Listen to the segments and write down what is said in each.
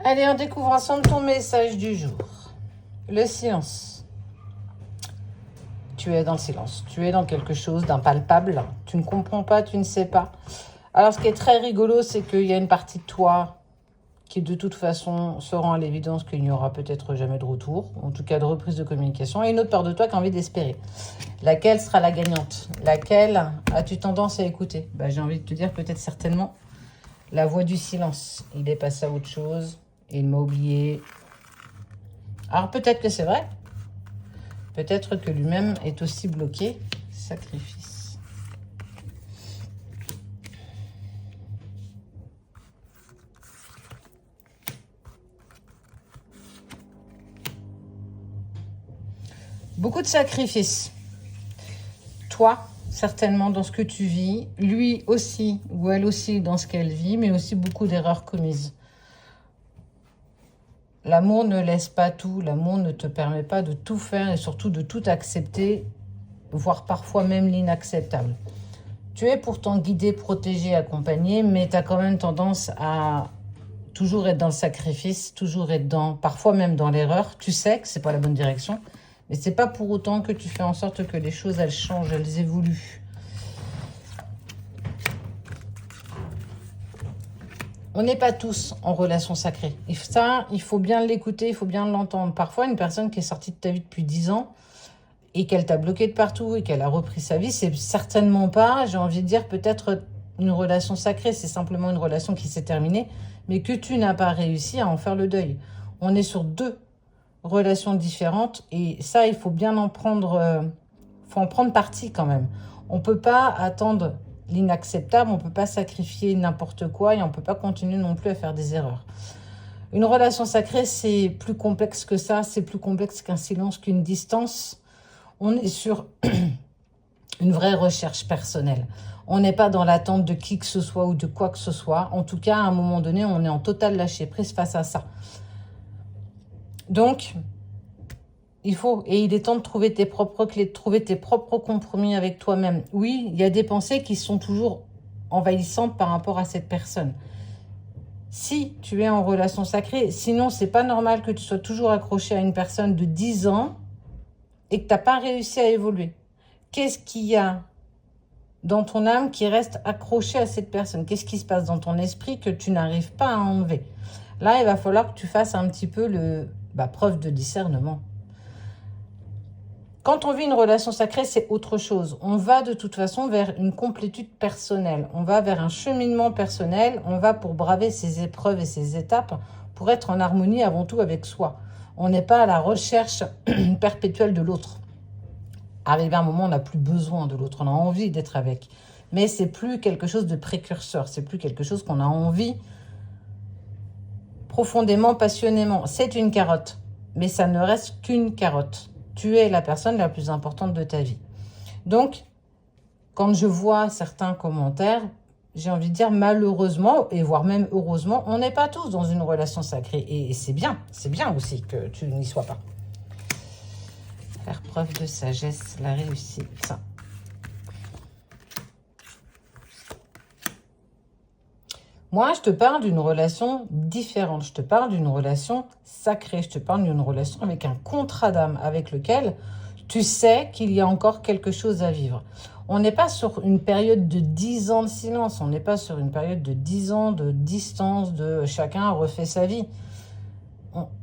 Allez, on découvre ensemble ton message du jour. Le silence. Tu es dans le silence. Tu es dans quelque chose d'impalpable. Tu ne comprends pas, tu ne sais pas. Alors, ce qui est très rigolo, c'est qu'il y a une partie de toi qui, de toute façon, se rend à l'évidence qu'il n'y aura peut-être jamais de retour, en tout cas de reprise de communication, et une autre part de toi qui a envie d'espérer. Laquelle sera la gagnante? Laquelle as-tu tendance à écouter? J'ai envie de te dire peut-être certainement la voix du silence. Il est passé à autre chose. Il m'a oublié. Alors peut-être que c'est vrai. Peut-être que lui-même est aussi bloqué. Sacrifice. Beaucoup de sacrifices. Toi, certainement dans ce que tu vis. Lui aussi, ou elle aussi dans ce qu'elle vit, mais aussi beaucoup d'erreurs commises. L'amour ne laisse pas tout, l'amour ne te permet pas de tout faire et surtout de tout accepter, voire parfois même l'inacceptable. Tu es pourtant guidé, protégé, accompagné, mais tu as quand même tendance à toujours être dans le sacrifice, toujours être parfois même dans l'erreur. Tu sais que c'est pas la bonne direction, mais c'est pas pour autant que tu fais en sorte que les choses, elles changent, elles évoluent. On n'est pas tous en relation sacrée. Et ça, il faut bien l'écouter, il faut bien l'entendre. Parfois, une personne qui est sortie de ta vie depuis 10 ans et qu'elle t'a bloqué de partout et qu'elle a repris sa vie, c'est certainement pas, j'ai envie de dire, peut-être une relation sacrée. C'est simplement une relation qui s'est terminée, mais que tu n'as pas réussi à en faire le deuil. On est sur deux relations différentes et ça, il faut bien en prendre parti quand même. On ne peut pas attendre l'inacceptable, on ne peut pas sacrifier n'importe quoi et on ne peut pas continuer non plus à faire des erreurs. Une relation sacrée, c'est plus complexe que ça, c'est plus complexe qu'un silence, qu'une distance. On est sur une vraie recherche personnelle. On n'est pas dans l'attente de qui que ce soit ou de quoi que ce soit. En tout cas, à un moment donné, on est en total lâcher-prise face à ça. Donc, il est temps de trouver tes propres clés, de trouver tes propres compromis avec toi-même. Oui, il y a des pensées qui sont toujours envahissantes par rapport à cette personne. Si tu es en relation sacrée, sinon c'est pas normal que tu sois toujours accroché à une personne de 10 ans et que tu n'as pas réussi à évoluer. Qu'est-ce qu'il y a dans ton âme qui reste accroché à cette personne? Qu'est-ce qui se passe dans ton esprit que tu n'arrives pas à enlever? Là, il va falloir que tu fasses un petit peu preuve de discernement. Quand on vit une relation sacrée, c'est autre chose. On va de toute façon vers une complétude personnelle. On va vers un cheminement personnel. On va pour braver ces épreuves et ces étapes pour être en harmonie avant tout avec soi. On n'est pas à la recherche perpétuelle de l'autre. Arrivé à un moment, on n'a plus besoin de l'autre. On a envie d'être avec. Mais c'est plus quelque chose de précurseur. C'est plus quelque chose qu'on a envie profondément, passionnément. C'est une carotte. Mais ça ne reste qu'une carotte. Tu es la personne la plus importante de ta vie. Donc, quand je vois certains commentaires, j'ai envie de dire malheureusement, et voire même heureusement, on n'est pas tous dans une relation sacrée. Et c'est bien aussi que tu n'y sois pas. Faire preuve de sagesse, la réussite. Moi, je te parle d'une relation différente. Je te parle d'une relation sacrée. Je te parle d'une relation avec un contrat d'âme avec lequel tu sais qu'il y a encore quelque chose à vivre. On n'est pas sur une période de 10 ans de silence. On n'est pas sur une période de 10 ans de distance, de chacun refait sa vie.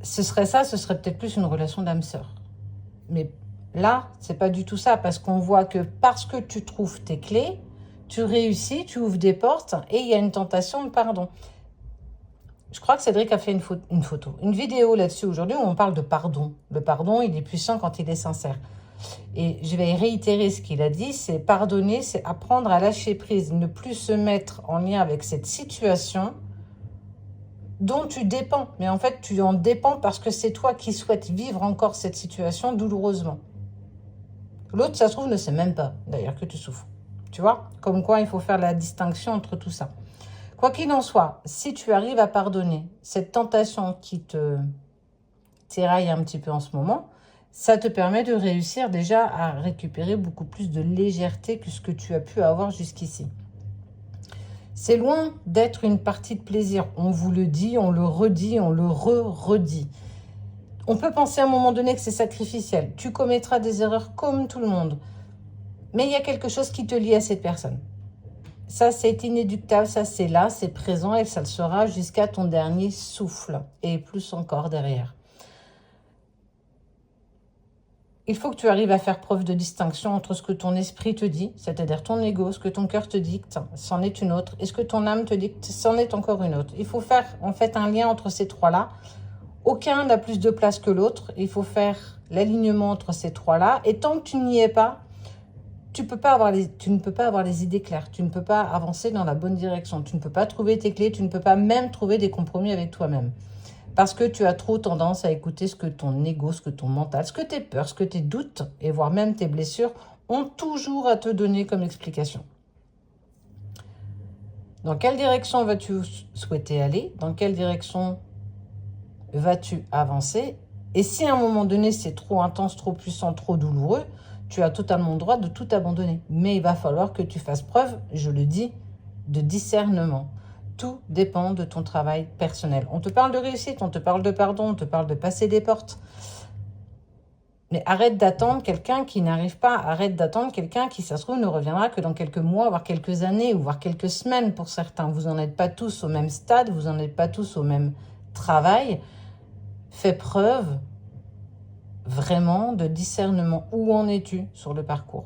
Ce serait peut-être plus une relation d'âme-sœur. Mais là, c'est pas du tout ça. Parce qu'on voit que parce que tu trouves tes clés, tu réussis, tu ouvres des portes et il y a une tentation de pardon. Je crois que Cédric a fait une vidéo là-dessus aujourd'hui où on parle de pardon. Le pardon, il est puissant quand il est sincère. Et je vais réitérer ce qu'il a dit, c'est pardonner, c'est apprendre à lâcher prise, ne plus se mettre en lien avec cette situation dont tu dépends. Mais en fait, tu en dépends parce que c'est toi qui souhaites vivre encore cette situation douloureusement. L'autre, ça se trouve, ne sait même pas d'ailleurs que tu souffres. Tu vois, comme quoi il faut faire la distinction entre tout ça. Quoi qu'il en soit, si tu arrives à pardonner cette tentation qui te tiraille un petit peu en ce moment, ça te permet de réussir déjà à récupérer beaucoup plus de légèreté que ce que tu as pu avoir jusqu'ici. C'est loin d'être une partie de plaisir. On vous le dit, on le redit, on le redit. On peut penser à un moment donné que c'est sacrificiel. Tu commettras des erreurs comme tout le monde. Mais il y a quelque chose qui te lie à cette personne. Ça, c'est inéluctable, ça, c'est là, c'est présent et ça le sera jusqu'à ton dernier souffle. Et plus encore derrière. Il faut que tu arrives à faire preuve de distinction entre ce que ton esprit te dit, c'est-à-dire ton ego, ce que ton cœur te dicte, c'en est une autre, et ce que ton âme te dicte, c'en est encore une autre. Il faut faire en fait un lien entre ces trois-là. Aucun n'a plus de place que l'autre. Il faut faire l'alignement entre ces trois-là. Et tant que tu n'y es pas, tu ne peux pas avoir les idées claires. Tu ne peux pas avancer dans la bonne direction. Tu ne peux pas trouver tes clés. Tu ne peux pas même trouver des compromis avec toi-même. Parce que tu as trop tendance à écouter ce que ton ego, ce que ton mental, ce que tes peurs, ce que tes doutes, et voire même tes blessures, ont toujours à te donner comme explication. Dans quelle direction vas-tu souhaiter aller? Dans quelle direction vas-tu avancer? Et si à un moment donné, c'est trop intense, trop puissant, trop douloureux, tu as totalement le droit de tout abandonner. Mais il va falloir que tu fasses preuve, je le dis, de discernement. Tout dépend de ton travail personnel. On te parle de réussite, on te parle de pardon, on te parle de passer des portes. Mais arrête d'attendre quelqu'un qui n'arrive pas. Arrête d'attendre quelqu'un qui, ça se trouve, ne reviendra que dans quelques mois, voire quelques années, ou voire quelques semaines pour certains. Vous n'en êtes pas tous au même stade, vous n'en êtes pas tous au même travail. Fais preuve vraiment de discernement. Où en es-tu sur le parcours ?